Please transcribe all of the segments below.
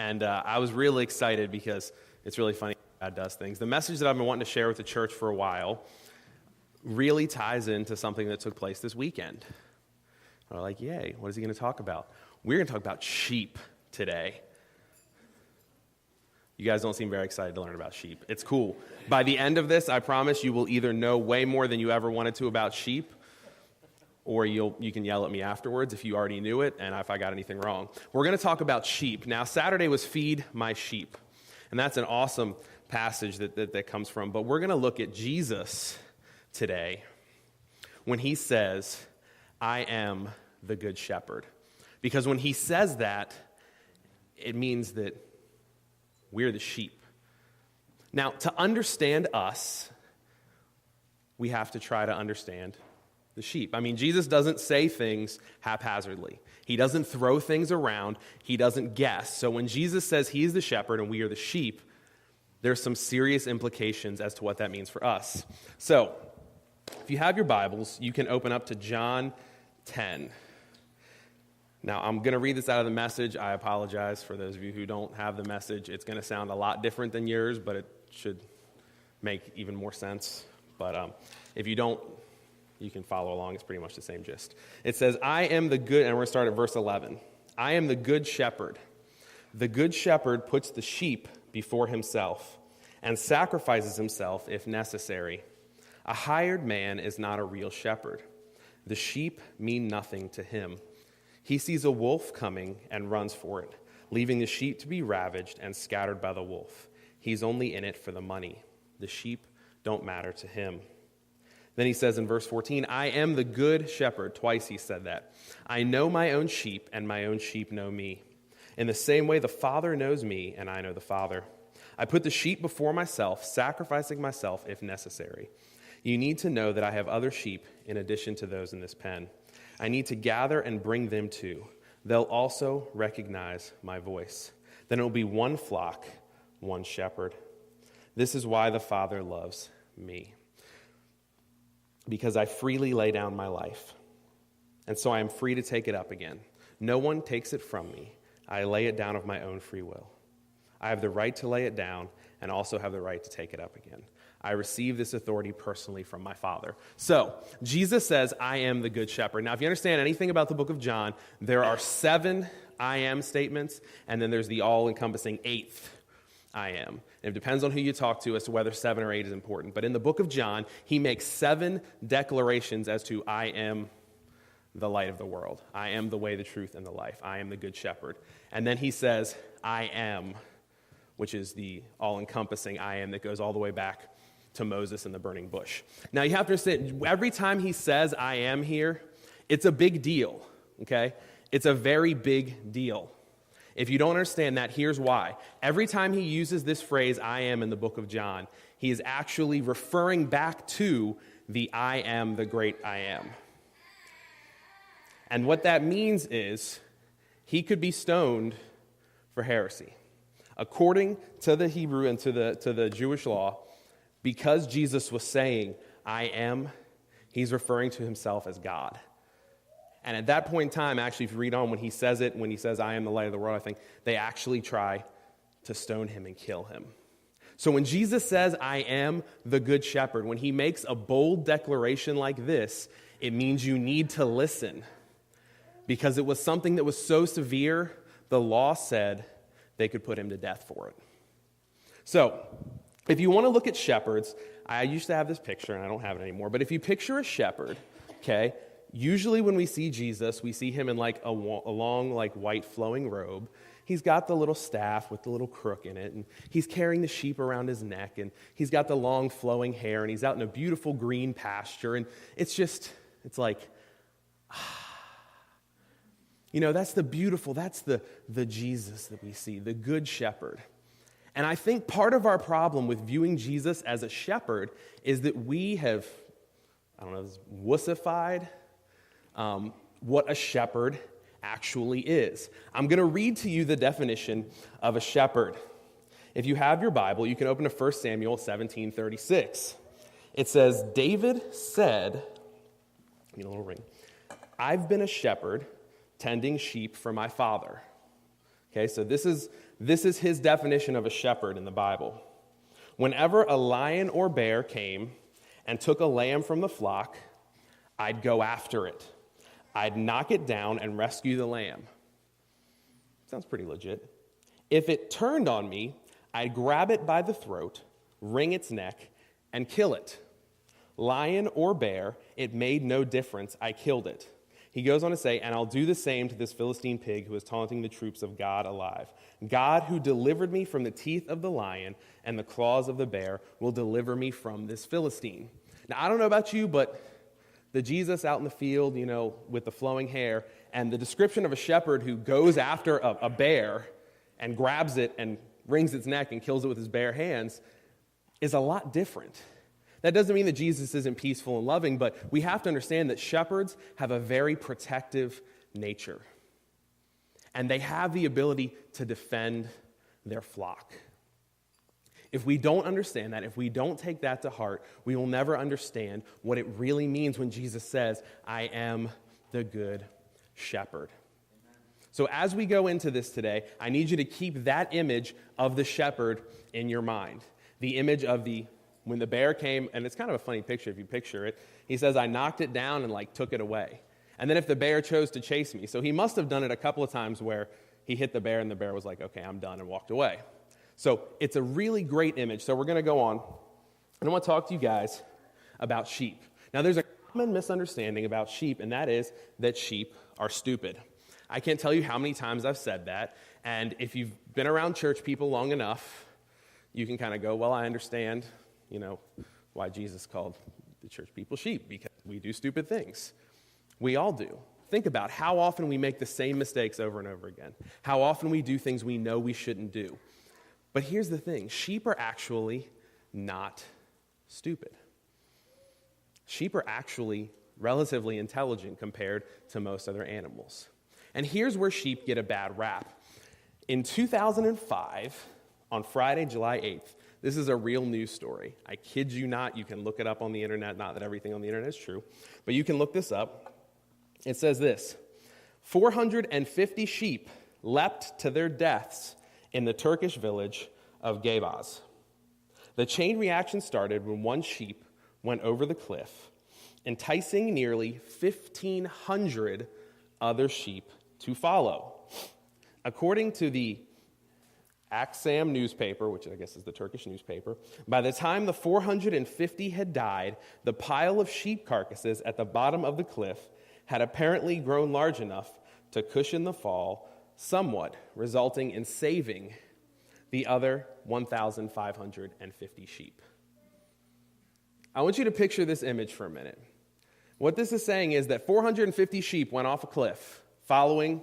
And I was really excited because it's really funny how God does things. The message that I've been wanting to share with the church for a while really ties into something that took place this weekend. I'm like, yay, what is he going to talk about? We're going to talk about sheep today. You guys don't seem very excited to learn about sheep. It's cool. By the end of this, I promise you will either know way more than you ever wanted to about sheep, or you can yell at me afterwards if you already knew it and if I got anything wrong. We're going to talk about sheep. Now, Saturday was Feed My Sheep, and that's an awesome passage that comes from. But we're going to look at Jesus today when he says, I am the good shepherd. Because when he says that, it means that we're the sheep. Now, to understand us, we have to try to understand the sheep. I mean, Jesus doesn't say things haphazardly. He doesn't throw things around. He doesn't guess. So when Jesus says he is the shepherd and we are the sheep, there's some serious implications as to what that means for us. So, if you have your Bibles, you can open up to John 10. Now, I'm going to read this out of the Message. I apologize for those of you who don't have the Message. It's going to sound a lot different than yours, but it should make even more sense. But if you don't, you can follow along. It's pretty much the same gist. It says, I am the good, and we're going to start at verse 11. I am the good shepherd. The good shepherd puts the sheep before himself and sacrifices himself if necessary. A hired man is not a real shepherd. The sheep mean nothing to him. He sees a wolf coming and runs for it, leaving the sheep to be ravaged and scattered by the wolf. He's only in it for the money. The sheep don't matter to him. Then he says in verse 14, I am the good shepherd. Twice he said that. I know my own sheep, and my own sheep know me. In the same way the Father knows me, and I know the Father. I put the sheep before myself, sacrificing myself if necessary. You need to know that I have other sheep in addition to those in this pen. I need to gather and bring them too. They'll also recognize my voice. Then it will be one flock, one shepherd. This is why the Father loves me, because I freely lay down my life, and so I am free to take it up again. No one takes it from me. I lay it down of my own free will. I have the right to lay it down and also have the right to take it up again. I receive this authority personally from my Father. So, Jesus says, I am the good shepherd. Now, if you understand anything about the book of John, there are 7 I am statements, and then there's the all-encompassing 8th I am. And it depends on who you talk to as to whether 7 or 8 is important. But in the book of John, he makes 7 declarations as to I am the light of the world. I am the way, the truth, and the life. I am the good shepherd. And then he says, I am, which is the all-encompassing I am that goes all the way back to Moses and the burning bush. Now, you have to understand, every time he says I am here, it's a big deal, okay? It's a very big deal. If you don't understand that, here's why. Every time he uses this phrase, I am, in the book of John, he is actually referring back to the I am, the great I am. And what that means is he could be stoned for heresy. According to the Hebrew and to the Jewish law, because Jesus was saying, I am, he's referring to himself as God. And at that point in time, actually, if you read on, when he says, I am the light of the world, I think they actually try to stone him and kill him. So when Jesus says, I am the good shepherd, when he makes a bold declaration like this, it means you need to listen. Because it was something that was so severe, the law said they could put him to death for it. So, if you want to look at shepherds, I used to have this picture, and I don't have it anymore, but if you picture a shepherd, okay, usually when we see Jesus, we see him in like a long, like white flowing robe. He's got the little staff with the little crook in it, and he's carrying the sheep around his neck, and he's got the long flowing hair, and he's out in a beautiful green pasture, and it's like, that's the Jesus that we see, the good shepherd. And I think part of our problem with viewing Jesus as a shepherd is that we have, wussified what a shepherd actually is. I'm going to read to you the definition of a shepherd. If you have your Bible, you can open to 1 Samuel 17:36. It says, David said, I need a little ring, I've been a shepherd tending sheep for my father. Okay, so this is This is his definition of a shepherd in the Bible. Whenever a lion or bear came and took a lamb from the flock, I'd go after it. I'd knock it down and rescue the lamb. Sounds pretty legit. If it turned on me, I'd grab it by the throat, wring its neck, and kill it. Lion or bear, it made no difference. I killed it. He goes on to say, and I'll do the same to this Philistine pig who is taunting the troops of God alive. God, who delivered me from the teeth of the lion and the claws of the bear, will deliver me from this Philistine. Now, I don't know about you, but the Jesus out in the field, with the flowing hair, and the description of a shepherd who goes after a bear and grabs it and wrings its neck and kills it with his bare hands is a lot different. That doesn't mean that Jesus isn't peaceful and loving, but we have to understand that shepherds have a very protective nature. And they have the ability to defend their flock. If we don't understand that, if we don't take that to heart, we will never understand what it really means when Jesus says, I am the good shepherd. So as we go into this today, I need you to keep that image of the shepherd in your mind. The image of when the bear came, and it's kind of a funny picture if you picture it. He says, I knocked it down and took it away. And then if the bear chose to chase me, so he must have done it a couple of times where he hit the bear and the bear was like, okay, I'm done, and walked away. So it's a really great image. So we're going to go on, and I want to talk to you guys about sheep. Now there's a common misunderstanding about sheep, and that is that sheep are stupid. I can't tell you how many times I've said that, and if you've been around church people long enough, you can kind of go, well, I understand, why Jesus called the church people sheep, because we do stupid things. We all do. Think about how often we make the same mistakes over and over again, how often we do things we know we shouldn't do. But here's the thing, sheep are actually not stupid. Sheep are actually relatively intelligent compared to most other animals. And here's where sheep get a bad rap. In 2005, on Friday, July 8th, this is a real news story. I kid you not. You can look it up on the internet. Not that everything on the internet is true, but you can look this up. It says this: 450 sheep leapt to their deaths in the Turkish village of Gebaz. The chain reaction started when one sheep went over the cliff, enticing nearly 1,500 other sheep to follow. According to the Aksam newspaper, which I guess is the Turkish newspaper, by the time the 450 had died, the pile of sheep carcasses at the bottom of the cliff had apparently grown large enough to cushion the fall somewhat, resulting in saving the other 1,550 sheep. I want you to picture this image for a minute. What this is saying is that 450 sheep went off a cliff, following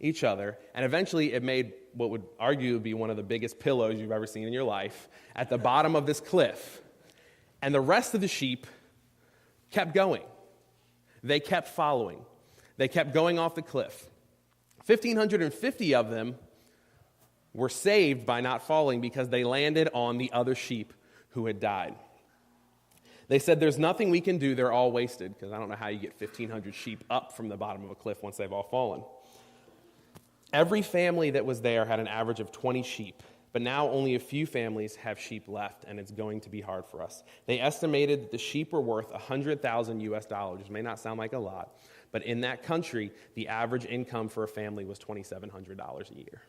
each other, and eventually it made what would arguably be one of the biggest pillows you've ever seen in your life at the bottom of this cliff. And the rest of the sheep kept going. They kept following. They kept going off the cliff. 1,550 of them were saved by not falling because they landed on the other sheep who had died. They said, there's nothing we can do, they're all wasted, because I don't know how you get 1,500 sheep up from the bottom of a cliff once they've all fallen. Every family that was there had an average of 20 sheep, but now only a few families have sheep left, and it's going to be hard for us. They estimated that the sheep were worth $100,000 which may not sound like a lot, but in that country, the average income for a family was $2,700 a year.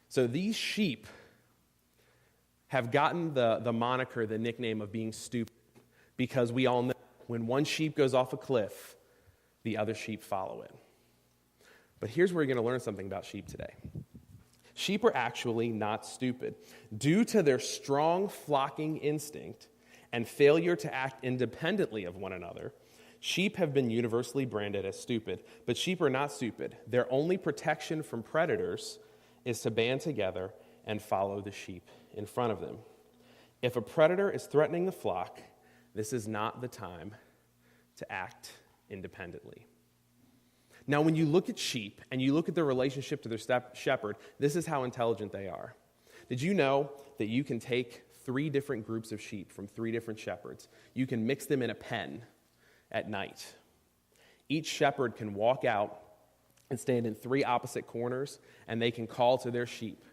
So these sheep have gotten the moniker, the nickname of being stupid, because we all know when one sheep goes off a cliff, the other sheep follow it. But here's where you're going to learn something about sheep today. Sheep are actually not stupid. Due to their strong flocking instinct and failure to act independently of one another, sheep have been universally branded as stupid. But sheep are not stupid. Their only protection from predators is to band together and follow the sheep in front of them. If a predator is threatening the flock, this is not the time to act independently. Now, when you look at sheep and you look at their relationship to their shepherd, this is how intelligent they are. Did you know that you can take 3 different groups of sheep from 3 different shepherds? You can mix them in a pen at night. Each shepherd can walk out and stand in 3 opposite corners, and they can call to their sheep,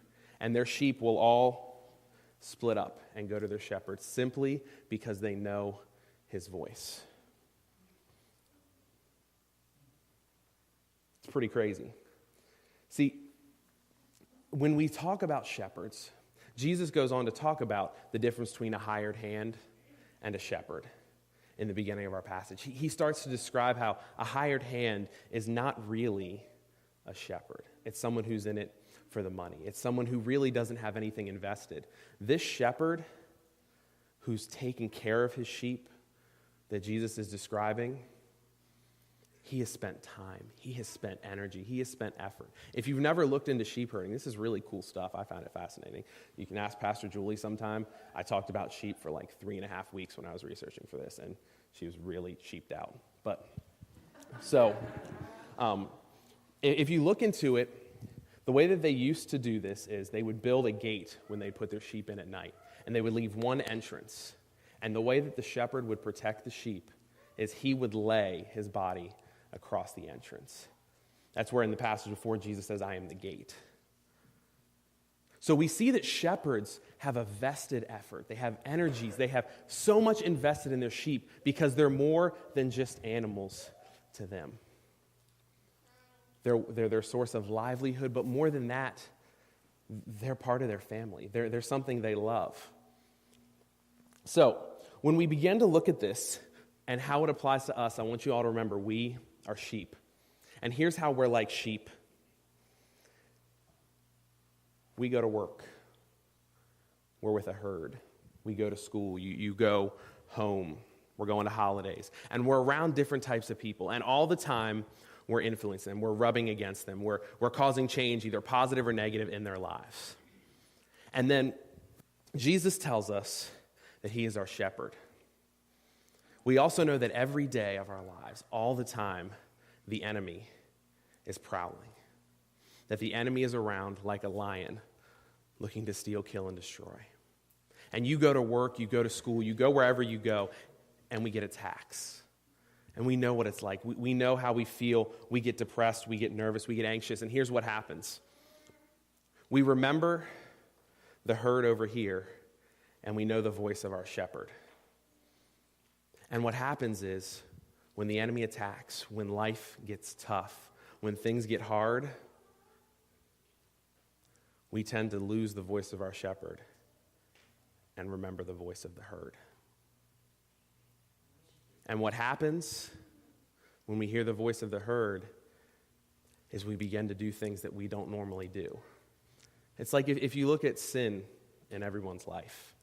and their sheep will all split up and go to their shepherd simply because they know his voice. It's pretty crazy. See, when we talk about shepherds, Jesus goes on to talk about the difference between a hired hand and a shepherd in the beginning of our passage. He starts to describe how a hired hand is not really a shepherd. It's someone who's in it for the money. It's someone who really doesn't have anything invested. This shepherd who's taking care of his sheep that Jesus is describing, he has spent time. He has spent energy. He has spent effort. If you've never looked into sheep herding, this is really cool stuff. I found it fascinating. You can ask Pastor Julie sometime. I talked about sheep for like 3.5 weeks when I was researching for this, and she was really sheeped out. But so if you look into it, the way that they used to do this is they would build a gate when they put their sheep in at night, and they would leave one entrance. And the way that the shepherd would protect the sheep is he would lay his body across the entrance. That's where in the passage before Jesus says, I am the gate. So we see that shepherds have a vested effort. They have energies. They have so much invested in their sheep because they're more than just animals to them. They're their source of livelihood, but more than that, they're part of their family. They're something they love. So when we begin to look at this and how it applies to us, I want you all to remember we are sheep. And here's how we're like sheep. We go to work. We're with a herd. We go to school. You go home. We're going to holidays. And we're around different types of people. And all the time, we're influencing them. We're rubbing against them. We're causing change, either positive or negative, in their lives. And then Jesus tells us that he is our shepherd. We also know that every day of our lives, all the time, the enemy is prowling. That the enemy is around like a lion looking to steal, kill, and destroy. And you go to work, you go to school, you go wherever you go, and we get attacks. And we know what it's like. We know how we feel. We get depressed, we get nervous, we get anxious. And here's what happens. We remember the herd over here, and we know the voice of our shepherd. And what happens is, when the enemy attacks, when life gets tough, when things get hard, we tend to lose the voice of our shepherd and remember the voice of the herd. And what happens when we hear the voice of the herd is we begin to do things that we don't normally do. It's like if you look at sin in everyone's life,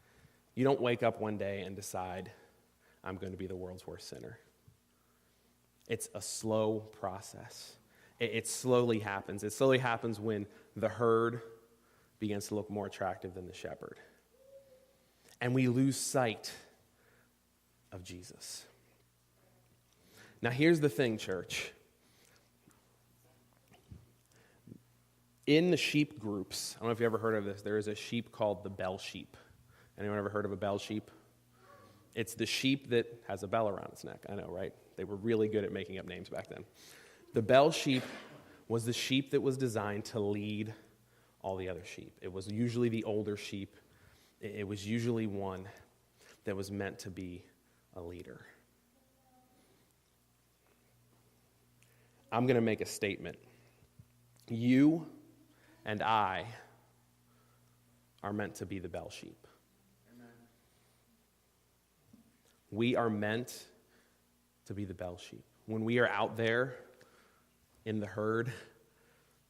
you don't wake up one day and decide, I'm going to be the world's worst sinner. It's a slow process. It slowly happens. It slowly happens when the herd begins to look more attractive than the shepherd. And we lose sight of Jesus. Now here's the thing, church. In the sheep groups, I don't know if you ever heard of this, there is a sheep called the bell sheep. Anyone ever heard of a bell sheep? It's the sheep that has a bell around its neck. I know, right? They were really good at making up names back then. The bell sheep was the sheep that was designed to lead all the other sheep. It was usually the older sheep. It was usually one that was meant to be a leader. I'm going to make a statement. You and I are meant to be the bell sheep. Amen. We are meant to be the bell sheep. When we are out there in the herd,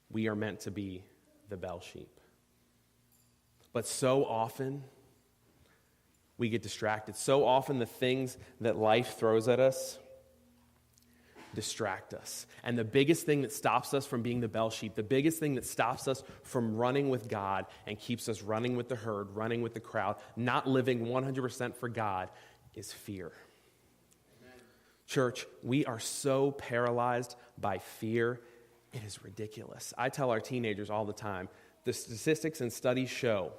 we are meant to be the bell sheep. But so often, we get distracted. So often, the things that life throws at us distract us. And the biggest thing that stops us from being the bell sheep, the biggest thing that stops us from running with God and keeps us running with the herd, running with the crowd, not living 100% for God, is fear. Amen. Church, we are so paralyzed by fear, it is ridiculous. I tell our teenagers all the time, the statistics and studies show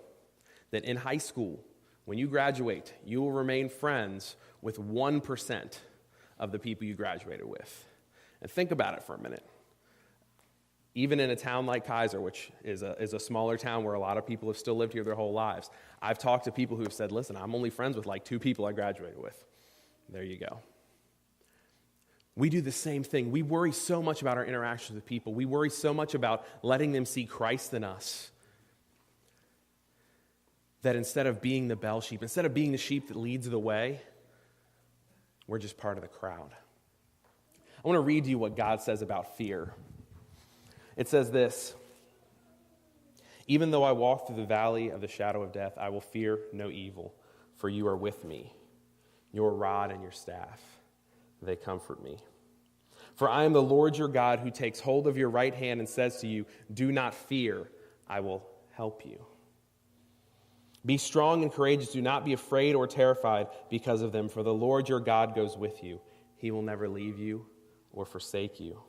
that in high school, when you graduate, you will remain friends with 1% of the people you graduated with. And think about it for a minute. Even in a town like Kaiser, which is a smaller town where a lot of people have still lived here their whole lives, I've talked to people who have said, listen, I'm only friends with like 2 people I graduated with. There you go. We do the same thing. We worry so much about our interactions with people. We worry so much about letting them see Christ in us that instead of being the bell sheep, instead of being the sheep that leads the way, we're just part of the crowd. I want to read to you what God says about fear. It says this: even though I walk through the valley of the shadow of death, I will fear no evil, for you are with me. Your rod and your staff, they comfort me. For I am the Lord your God, who takes hold of your right hand and says to you, do not fear, I will help you. Be strong and courageous. Do not be afraid or terrified because of them, for the Lord your God goes with you. He will never leave you or forsake you.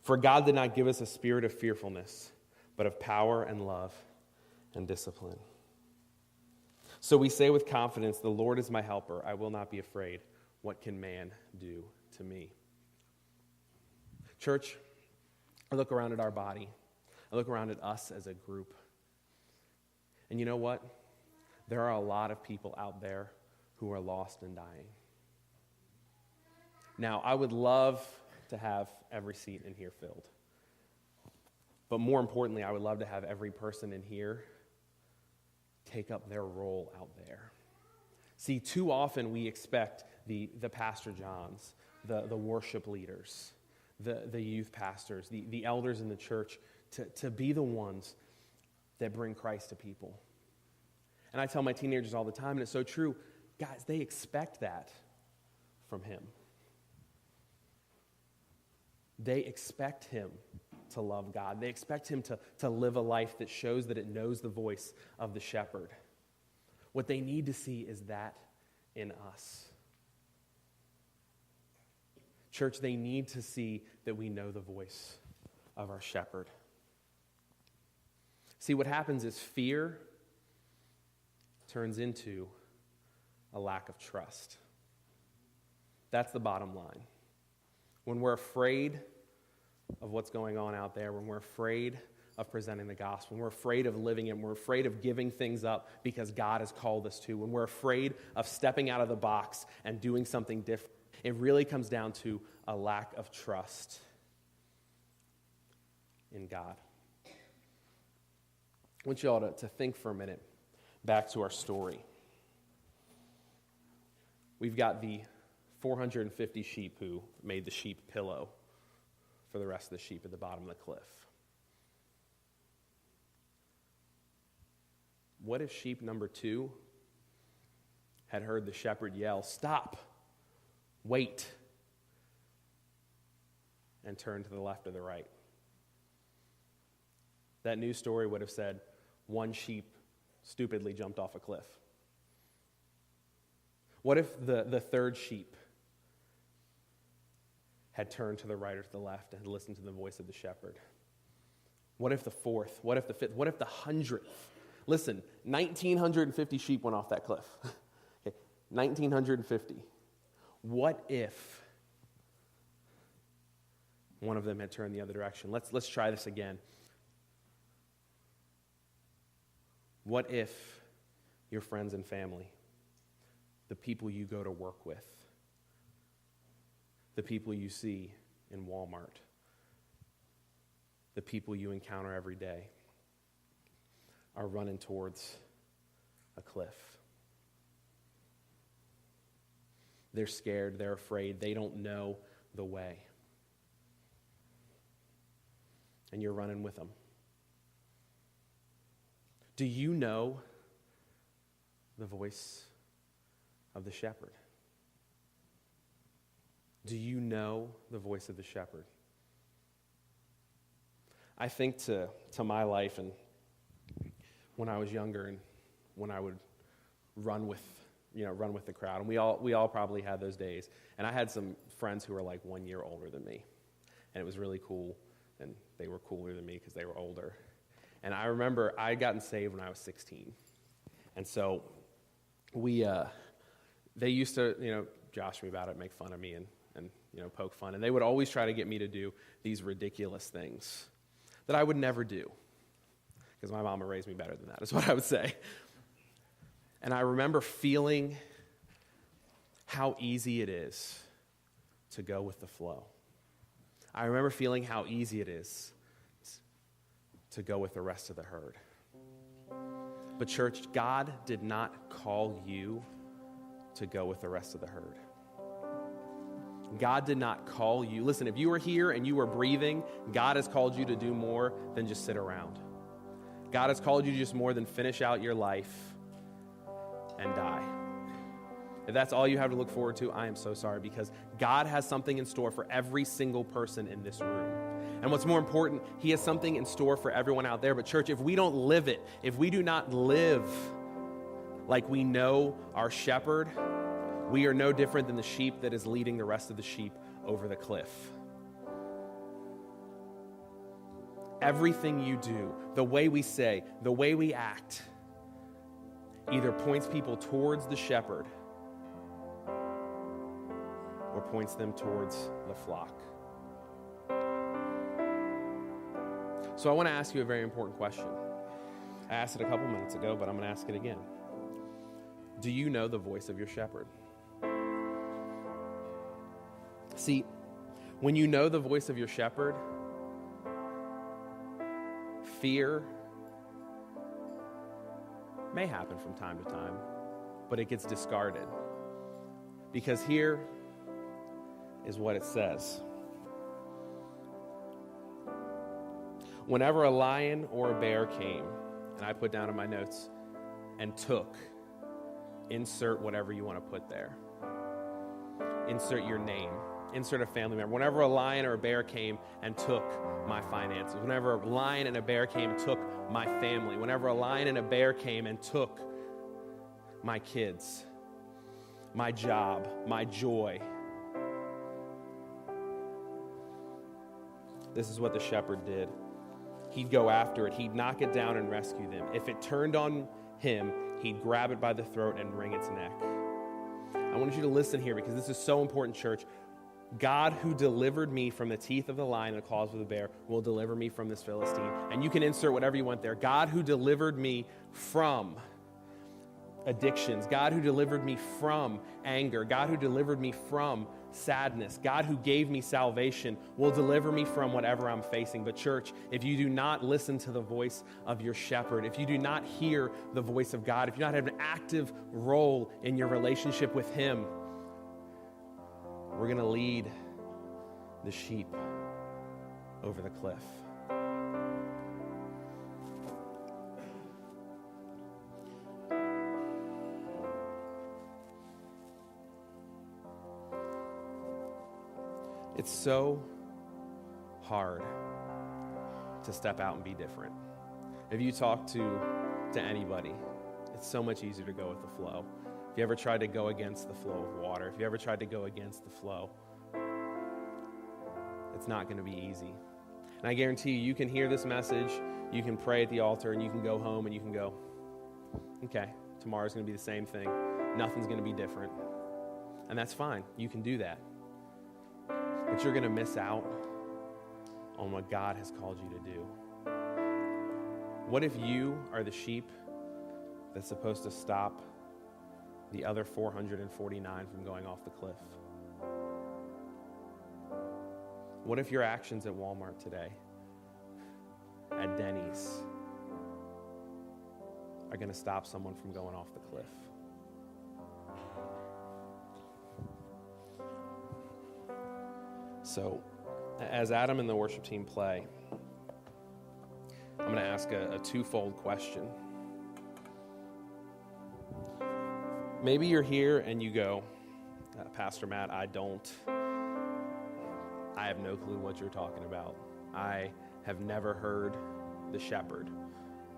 For God did not give us a spirit of fearfulness, but of power and love and discipline. So we say with confidence, the Lord is my helper. I will not be afraid. What can man do to me? Church, I look around at our body. I look around at us as a group. And you know what? There are a lot of people out there who are lost and dying. Now, I would love to have every seat in here filled. But more importantly, I would love to have every person in here take up their role out there. See, too often we expect the Pastor Johns, the worship leaders, the youth pastors, the elders in the church to be the ones that bring Christ to people. And I tell my teenagers all the time, and it's so true, guys, they expect that from him. They expect him to love God. They expect him to live a life that shows that it knows the voice of the shepherd. What they need to see is that in us. Church, they need to see that we know the voice of our shepherd. See, what happens is fear turns into a lack of trust. That's the bottom line. When we're afraid of what's going on out there, when we're afraid of presenting the gospel, when we're afraid of living it, when we're afraid of giving things up because God has called us to, when we're afraid of stepping out of the box and doing something different, it really comes down to a lack of trust in God. I want you all to think for a minute back to our story. We've got the 450 sheep who made the sheep pillow for the rest of the sheep at the bottom of the cliff. What if sheep number 2 had heard the shepherd yell, "Stop, wait," and turned to the left or the right? That news story would have said, one sheep stupidly jumped off a cliff. What if the third sheep had turned to the right or to the left and had listened to the voice of the shepherd? What if the fourth? What if the fifth? What if the 100th? Listen, 1,950 sheep went off that cliff. Okay, 1,950. What if one of them had turned the other direction? Let's try this again. What if your friends and family, the people you go to work with, the people you see in Walmart, the people you encounter every day, are running towards a cliff? They're scared, they're afraid, they don't know the way. And you're running with them. Do you know the voice of the shepherd? Do you know the voice of the shepherd? I think to my life and when I was younger and when I would run with the crowd, and we all probably had those days. And I had some friends who were like 1 year older than me, and it was really cool, and they were cooler than me because they were older. And I remember I had gotten saved when I was 16, and so they used to josh me about it, make fun of me, and poke fun, and they would always try to get me to do these ridiculous things. that I would never do. Because my mama raised me better than that, is what I would say. And I remember feeling how easy it is to go with the flow. I remember feeling how easy it is to go with the rest of the herd. But church, God did not call you to go with the rest of the herd. God did not call you. Listen, if you are here and you are breathing, God has called you to do more than just sit around. God has called you to just more than finish out your life and die. If that's all you have to look forward to, I am so sorry, because God has something in store for every single person in this room. And what's more important, he has something in store for everyone out there. But church, if we don't live it, if we do not live like we know our shepherd, we are no different than the sheep that is leading the rest of the sheep over the cliff. Everything you do, the way we say, the way we act, either points people towards the shepherd or points them towards the flock. So I want to ask you a very important question. I asked it a couple minutes ago, but I'm going to ask it again. Do you know the voice of your shepherd? See, when you know the voice of your shepherd, fear may happen from time to time, but it gets discarded. Because here is what it says. Whenever a lion or a bear came, and I put down in my notes, and took, insert whatever you want to put there. Insert your name. Insert a family member. Whenever a lion or a bear came and took my finances. Whenever a lion and a bear came and took my family. Whenever a lion and a bear came and took my kids, my job, my joy. This is what the shepherd did. He'd go after it. He'd knock it down and rescue them. If it turned on him, he'd grab it by the throat and wring its neck. I want you to listen here, because this is so important, church. God, who delivered me from the teeth of the lion and the claws of the bear, will deliver me from this Philistine. And you can insert whatever you want there. God, who delivered me from addictions. God, who delivered me from anger. God, who delivered me from sadness. God, who gave me salvation, will deliver me from whatever I'm facing. But church, if you do not listen to the voice of your shepherd, if you do not hear the voice of God, if you do not have an active role in your relationship with him, we're going to lead the sheep over the cliff. It's so hard to step out and be different. If you talk to anybody, it's so much easier to go with the flow. If you ever tried to go against the flow of water, if you ever tried to go against the flow, it's not going to be easy. And I guarantee you, you can hear this message, you can pray at the altar, and you can go home and you can go, okay, tomorrow's going to be the same thing. Nothing's going to be different. And that's fine. You can do that. But you're going to miss out on what God has called you to do. What if you are the sheep that's supposed to stop the other 449 from going off the cliff? What if your actions at Walmart today, at Denny's, are going to stop someone from going off the cliff? So, as Adam and the worship team play, I'm going to ask a twofold question. Maybe you're here and you go, Pastor Matt, I have no clue what you're talking about. I have never heard the shepherd.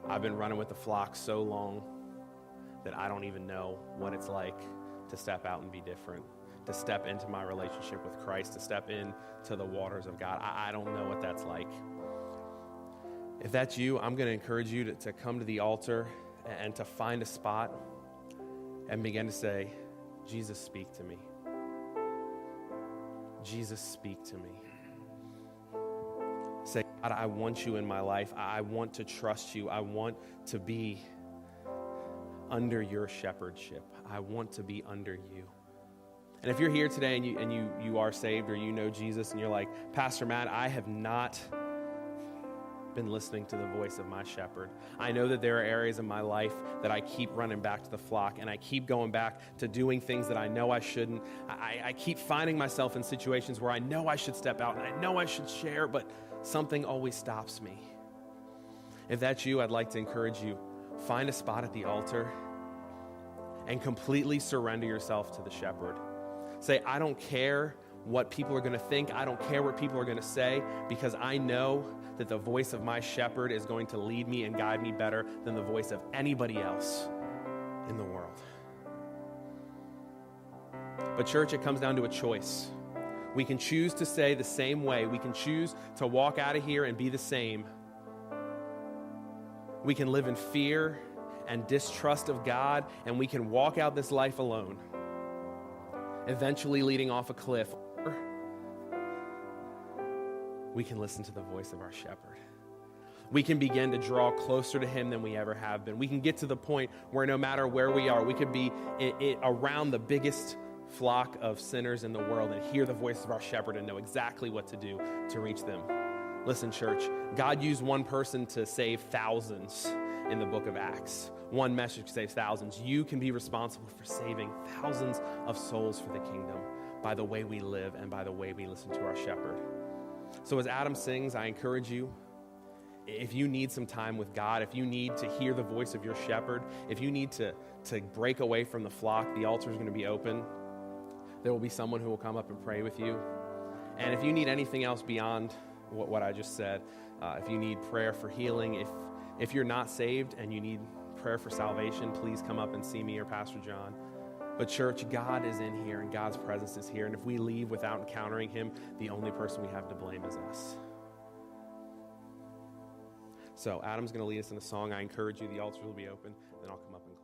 I've been running with the flock so long that I don't even know what it's like to step out and be different, to step into my relationship with Christ, to step into the waters of God. I don't know what that's like. If that's you, I'm going to encourage you to come to the altar and to find a spot and begin to say, Jesus, speak to me. Jesus, speak to me. Say, God, I want you in my life. I want to trust you. I want to be under your shepherdship. I want to be under you. And if you're here today and you are saved, or you know Jesus and you're like, Pastor Matt, I have not been listening to the voice of my shepherd. I know that there are areas in my life that I keep running back to the flock, and I keep going back to doing things that I know I shouldn't. I keep finding myself in situations where I know I should step out and I know I should share, but something always stops me. If that's you, I'd like to encourage you, find a spot at the altar and completely surrender yourself to the shepherd. Say, I don't care what people are going to think. I don't care what people are going to say, because I know that the voice of my shepherd is going to lead me and guide me better than the voice of anybody else in the world. But church, it comes down to a choice. We can choose to stay the same way. We can choose to walk out of here and be the same. We can live in fear and distrust of God, and we can walk out this life alone, eventually leading off a cliff. Or we can listen to the voice of our shepherd. We can begin to draw closer to him than we ever have been. We can get to the point where no matter where we are, we could be around the biggest flock of sinners in the world and hear the voice of our shepherd and know exactly what to do to reach them. Listen, church, God used one person to save thousands in the book of Acts. One message saves thousands. You can be responsible for saving thousands of souls for the kingdom by the way we live and by the way we listen to our shepherd. So as Adam sings, I encourage you, if you need some time with God, if you need to hear the voice of your shepherd, if you need to break away from the flock, the altar is going to be open. There will be someone who will come up and pray with you. And if you need anything else beyond what I just said, if you need prayer for healing, if you're not saved and you need prayer for salvation, please come up and see me or Pastor John. But church, God is in here and God's presence is here. And if we leave without encountering him, the only person we have to blame is us. So Adam's going to lead us in a song. I encourage you, the altar will be open. Then I'll come up and